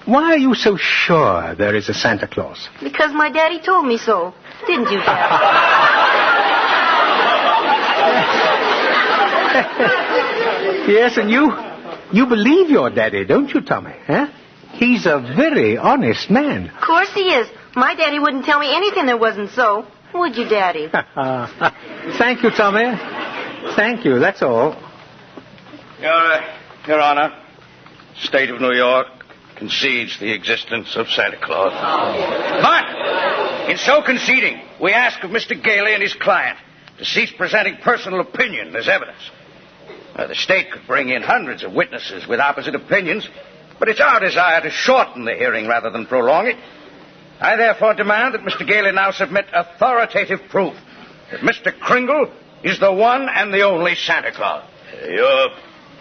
why are you so sure there is a Santa Claus? Because my daddy told me so. Didn't you, Dad? Yes, and you believe your daddy, don't you, Tommy? Huh? He's a very honest man. Of course he is. My daddy wouldn't tell me anything that wasn't so. Would you, Daddy? Thank you, Tommy. Thank you, that's all. Your Honor, State of New York concedes the existence of Santa Claus. But, in so conceding, we ask of Mr. Gailey and his client to cease presenting personal opinion as evidence. The state could bring in hundreds of witnesses with opposite opinions, but it's our desire to shorten the hearing rather than prolong it. I therefore demand that Mr. Gailey now submit authoritative proof that Mr. Kringle is the one and the only Santa Claus. Your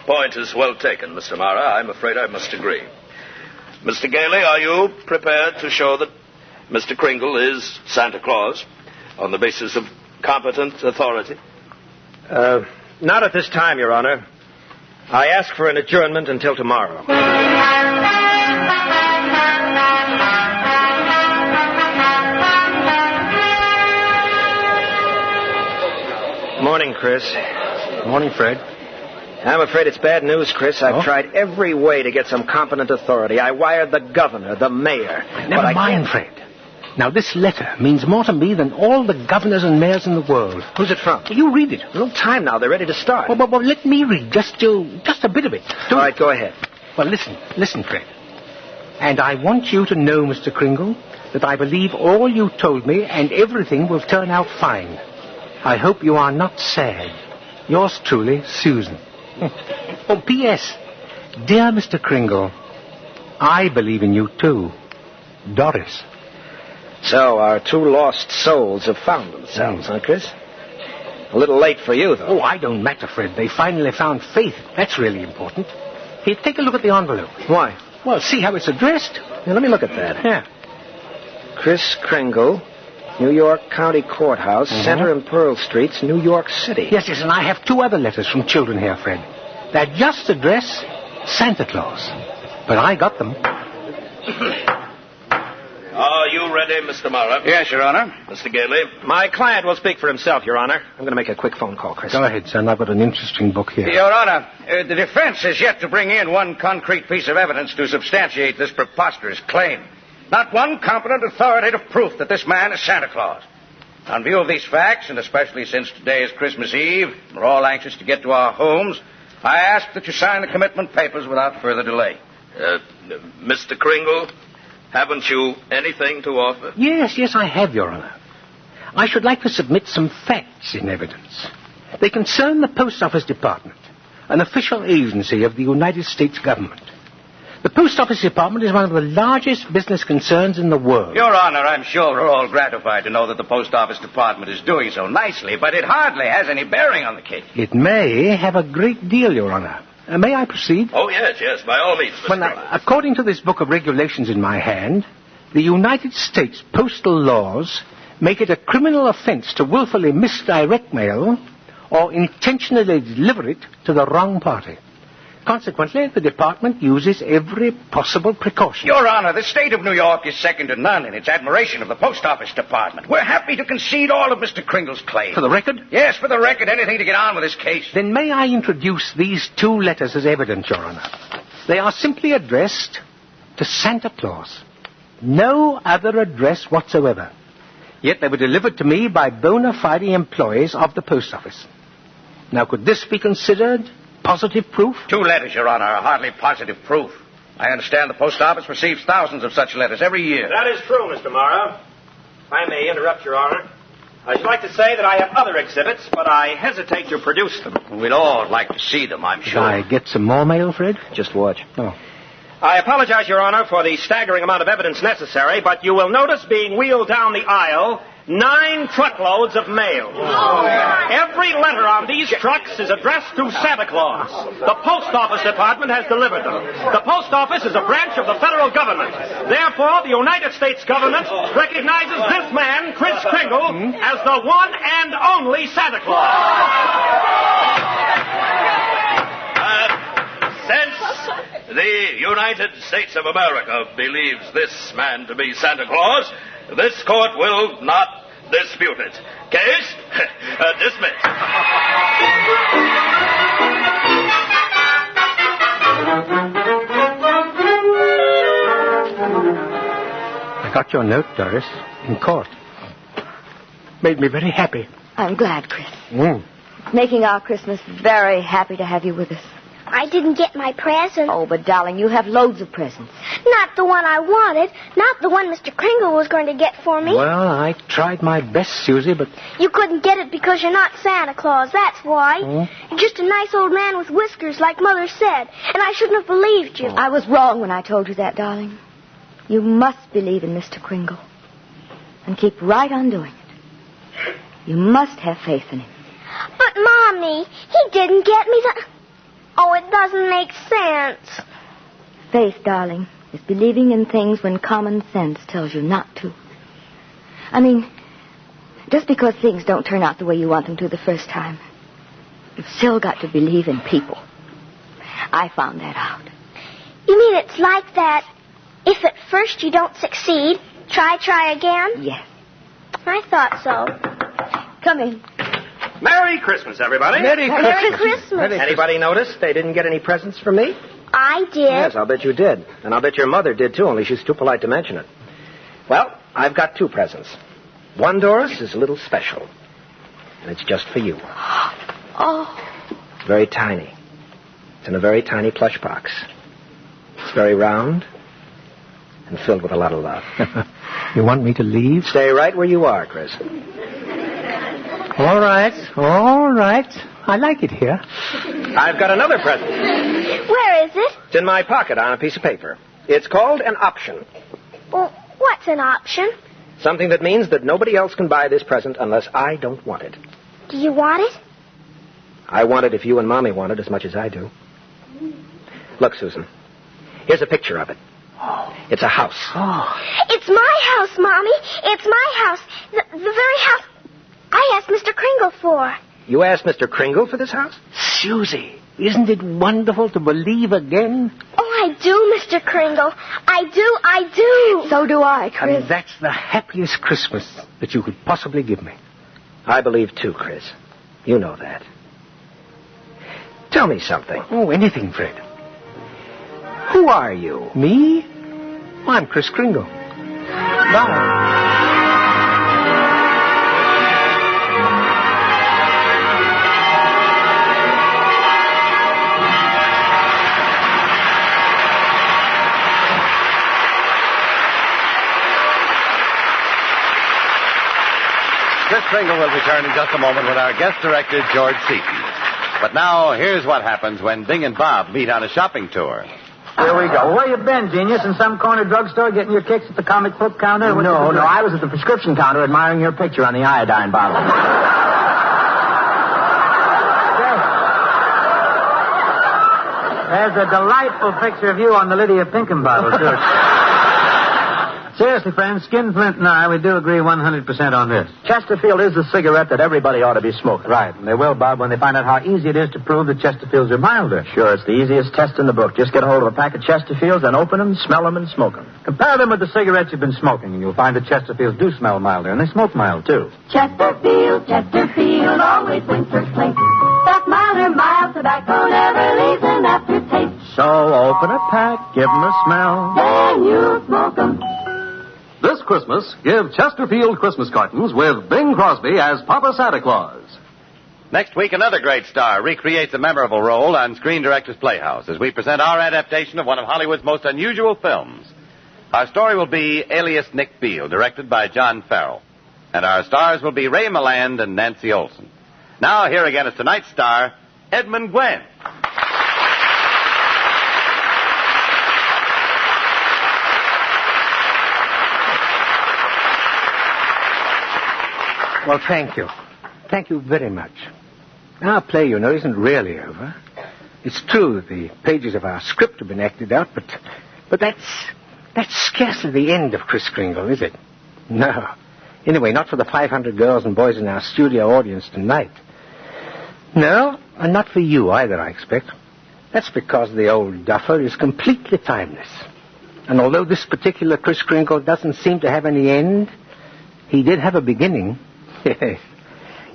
point is well taken, Mr. Mara. I'm afraid I must agree. Mr. Gailey, are you prepared to show that Mr. Kringle is Santa Claus on the basis of competent authority? Not at this time, Your Honor. I ask for an adjournment until tomorrow. Morning, Chris. Morning, Fred. I'm afraid it's bad news, Chris. I've tried every way to get some competent authority. I wired the governor, the mayor. Never mind, Fred. Now, this letter means more to me than all the governors and mayors in the world. Who's it from? You read it. No time now. They're ready to start. Well, let me read just a bit of it. All right, go ahead. Well, listen, Fred. And I want you to know, Mr. Kringle, that I believe all you told me and everything will turn out fine. I hope you are not sad. Yours truly, Susan. Oh, P.S. Dear Mr. Kringle, I believe in you, too. Doris. So, our two lost souls have found themselves, huh, Chris? A little late for you, though. Oh, I don't matter, Fred. They finally found Faith. That's really important. Here, take a look at the envelope. Why? Well, see how it's addressed? Yeah, let me look at that. Yeah. Chris Kringle, New York County Courthouse, Center and Pearl Streets, New York City. Yes, and I have two other letters from children here, Fred. That just address Santa Claus. But I got them. Are you ready, Mr. Mara? Yes, Your Honor. Mr. Gailey? My client will speak for himself, Your Honor. I'm going to make a quick phone call, Chris. Go ahead, son. I've got an interesting book here. Your Honor, the defense has yet to bring in one concrete piece of evidence to substantiate this preposterous claim. Not one competent authoritative proof that this man is Santa Claus. On view of these facts, and especially since today is Christmas Eve, we're all anxious to get to our homes, I ask that you sign the commitment papers without further delay. Mr. Kringle, haven't you anything to offer? Yes, I have, Your Honor. I should like to submit some facts in evidence. They concern the Post Office Department, an official agency of the United States government. The Post Office Department is one of the largest business concerns in the world. Your Honor, I'm sure we're all gratified to know that the Post Office Department is doing so nicely, but it hardly has any bearing on the case. It may have a great deal, Your Honor. May I proceed? Oh, yes, by all means, Mr. Well, according to this book of regulations in my hand, the United States postal laws make it a criminal offense to willfully misdirect mail or intentionally deliver it to the wrong party. Consequently, the department uses every possible precaution. Your Honor, the state of New York is second to none in its admiration of the Post Office Department. We're happy to concede all of Mr. Kringle's claims. For the record? Yes, for the record. Anything to get on with this case. Then may I introduce these two letters as evidence, Your Honor? They are simply addressed to Santa Claus. No other address whatsoever. Yet they were delivered to me by bona fide employees of the post office. Now, could this be considered positive proof? Two letters, Your Honor, are hardly positive proof. I understand the post office receives thousands of such letters every year. That is true, Mr. Mara. If I may interrupt, Your Honor, I should like to say that I have other exhibits, but I hesitate to produce them. We'd all like to see them, I'm sure. Should I get some more mail, Fred? Just watch. Oh. I apologize, Your Honor, for the staggering amount of evidence necessary, but you will notice being wheeled down the aisle 9 truckloads of mail. Every letter on these trucks is addressed to Santa Claus. The Post Office Department has delivered them. The Post Office is a branch of the federal government. Therefore, the United States government recognizes this man, Chris Kringle, as the one and only Santa Claus. Since the United States of America believes this man to be Santa Claus, this court will not dispute it. Case dismissed. I got your note, Doris, in court. Made me very happy. I'm glad, Chris. It's making our Christmas very happy to have you with us. I didn't get my present. Oh, but darling, you have loads of presents. Not the one I wanted. Not the one Mr. Kringle was going to get for me. Well, I tried my best, Susie, but... You couldn't get it because you're not Santa Claus, that's why. You're just a nice old man with whiskers, like Mother said. And I shouldn't have believed you. I was wrong when I told you that, darling. You must believe in Mr. Kringle. And keep right on doing it. You must have faith in him. But, Mommy, he didn't get me the... Oh, it doesn't make sense. Faith, darling, is believing in things when common sense tells you not to. I mean, just because things don't turn out the way you want them to the first time, you've still got to believe in people. I found that out. You mean it's like that? If at first you don't succeed, try again? Yes. I thought so. Come in. Merry Christmas, everybody. Merry Christmas. Anybody notice they didn't get any presents from me? I did. Yes, I'll bet you did. And I'll bet your mother did, too, only she's too polite to mention it. Well, I've got 2 presents. One, Doris, is a little special. And it's just for you. Oh. It's very tiny. It's in a very tiny plush box. It's very round and filled with a lot of love. You want me to leave? Stay right where you are, Chris. All right. I like it here. I've got another present. Where is it? It's in my pocket on a piece of paper. It's called an option. Well, what's an option? Something that means that nobody else can buy this present unless I don't want it. Do you want it? I want it if you and Mommy want it as much as I do. Look, Susan. Here's a picture of it. It's a house. It's my house, Mommy. It's my house. The very house I asked Mr. Kringle for. You asked Mr. Kringle for this house? Susie, isn't it wonderful to believe again? Oh, I do, Mr. Kringle. I do. So do I, Chris. And that's the happiest Christmas that you could possibly give me. I believe, too, Chris. You know that. Tell me something. Oh, anything, Fred. Who are you? Me? Well, I'm Chris Kringle. Bye. Chris Kringle will return in just a moment with our guest director, George Seaton. But now, here's what happens when Bing and Bob meet on a shopping tour. Here we go. Where you been, genius? In some corner drugstore getting your kicks at the comic book counter? No, I was at the prescription counter admiring your picture on the iodine bottle. There's a delightful picture of you on the Lydia Pinkham bottle, too. Seriously, friends, Skinflint and I, we do agree 100% on this. Chesterfield is the cigarette that everybody ought to be smoking. Right, and they will, Bob, when they find out how easy it is to prove that Chesterfields are milder. Sure, it's the easiest test in the book. Just get a hold of a pack of Chesterfields, then open them, smell them, and smoke them. Compare them with the cigarettes you've been smoking, and you'll find that Chesterfields do smell milder, and they smoke mild, too. Chesterfield, always wins first place. That milder, mild tobacco never leaves an aftertaste. So open a pack, give them a smell. Then you smoke them. This Christmas, give Chesterfield Christmas cartons with Bing Crosby as Papa Santa Claus. Next week, another great star recreates a memorable role on Screen Directors Playhouse as we present our adaptation of one of Hollywood's most unusual films. Our story will be Alias Nick Beale, directed by John Farrell. And our stars will be Ray Milland and Nancy Olson. Now, here again is tonight's star, Edmund Gwenn. Well, thank you. Thank you very much. Our play, you know, isn't really over. It's true that the pages of our script have been acted out, but that's scarcely the end of Chris Kringle, is it? No. Anyway, not for the 500 girls and boys in our studio audience tonight. No, and not for you either, I expect. That's because the old duffer is completely timeless. And although this particular Chris Kringle doesn't seem to have any end, he did have a beginning.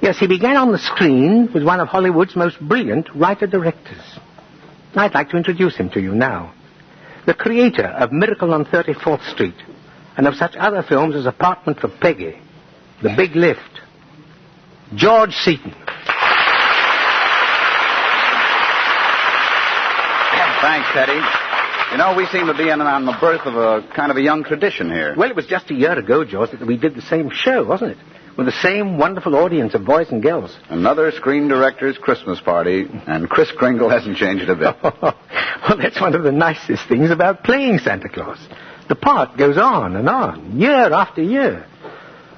Yes, he began on the screen with one of Hollywood's most brilliant writer-directors. I'd like to introduce him to you now. The creator of Miracle on 34th Street and of such other films as Apartment for Peggy, The Big Lift, George Seaton. Thanks, Teddy. You know, we seem to be on the birth of a kind of a young tradition here. Well, it was just a year ago, George, that we did the same show, wasn't it? With the same wonderful audience of boys and girls. Another Screen Directors Christmas party, and Chris Kringle hasn't changed a bit. Well, that's one of the nicest things about playing Santa Claus. The part goes on, year after year.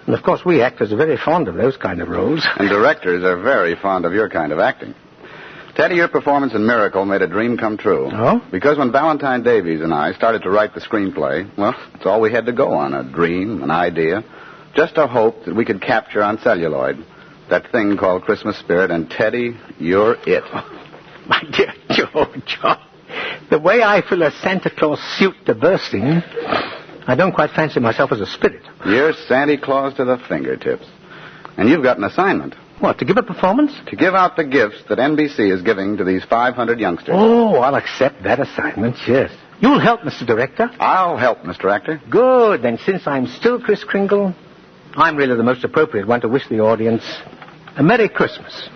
And, of course, we actors are very fond of those kind of roles. And directors are very fond of your kind of acting. Teddy, your performance in Miracle made a dream come true. Oh? Because when Valentine Davies and I started to write the screenplay, well, it's all we had to go on, a dream, an idea. Just a hope that we could capture on celluloid that thing called Christmas spirit, and Teddy, you're it. My dear George, the way I fill a Santa Claus suit to bursting, I don't quite fancy myself as a spirit. You're Santa Claus to the fingertips. And you've got an assignment. What, to give a performance? To give out the gifts that NBC is giving to these 500 youngsters. Oh, I'll accept that assignment, yes. You'll help, Mr. Director? I'll help, Mr. Actor. Good. Then since I'm still Kris Kringle, I'm really the most appropriate one to wish the audience a Merry Christmas.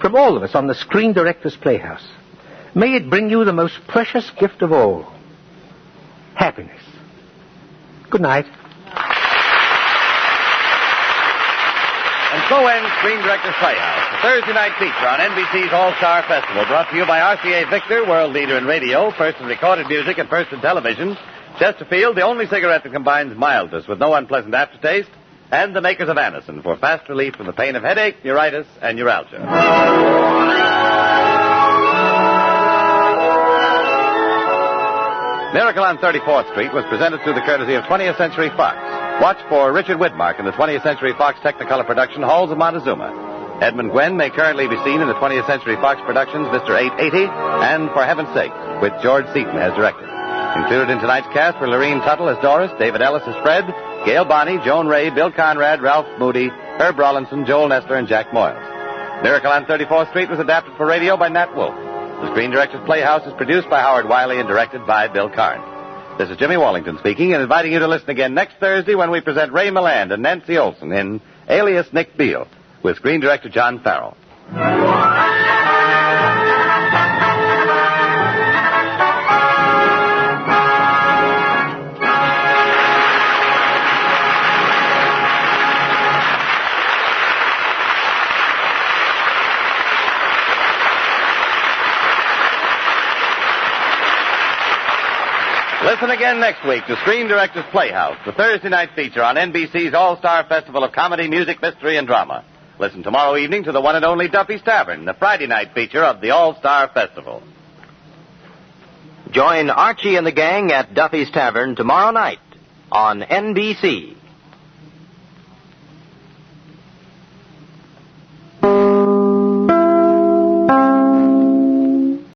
From all of us on the Screen Directors Playhouse. May it bring you the most precious gift of all. Happiness. Good night. And so ends Screen Directors Playhouse, a Thursday night feature on NBC's All-Star Festival, brought to you by RCA Victor, world leader in radio, first in recorded music and first in television, Chesterfield, the only cigarette that combines mildness with no unpleasant aftertaste, and the makers of Anacin for fast relief from the pain of headache, neuritis, and neuralgia. Miracle on 34th Street was presented through the courtesy of 20th Century Fox. Watch for Richard Widmark in the 20th Century Fox Technicolor production Halls of Montezuma. Edmund Gwenn may currently be seen in the 20th Century Fox productions Mr. 880 and For Heaven's Sake, which George Seaton has directed. Included in tonight's cast were Lorene Tuttle as Doris, David Ellis as Fred, Gail Bonney, Joan Ray, Bill Conrad, Ralph Moody, Herb Rawlinson, Joel Nestor, and Jack Moyles. Miracle on 34th Street was adapted for radio by Nat Wolfe. The Screen Directors Playhouse is produced by Howard Wiley and directed by Bill Karn. This is Jimmy Wallington speaking and inviting you to listen again next Thursday when we present Ray Milland and Nancy Olson in Alias Nick Beale with Screen Director John Farrell. Listen again next week to Screen Directors Playhouse, the Thursday night feature on NBC's All-Star Festival of Comedy, Music, Mystery, and Drama. Listen tomorrow evening to the one and only Duffy's Tavern, the Friday night feature of the All-Star Festival. Join Archie and the gang at Duffy's Tavern tomorrow night on NBC.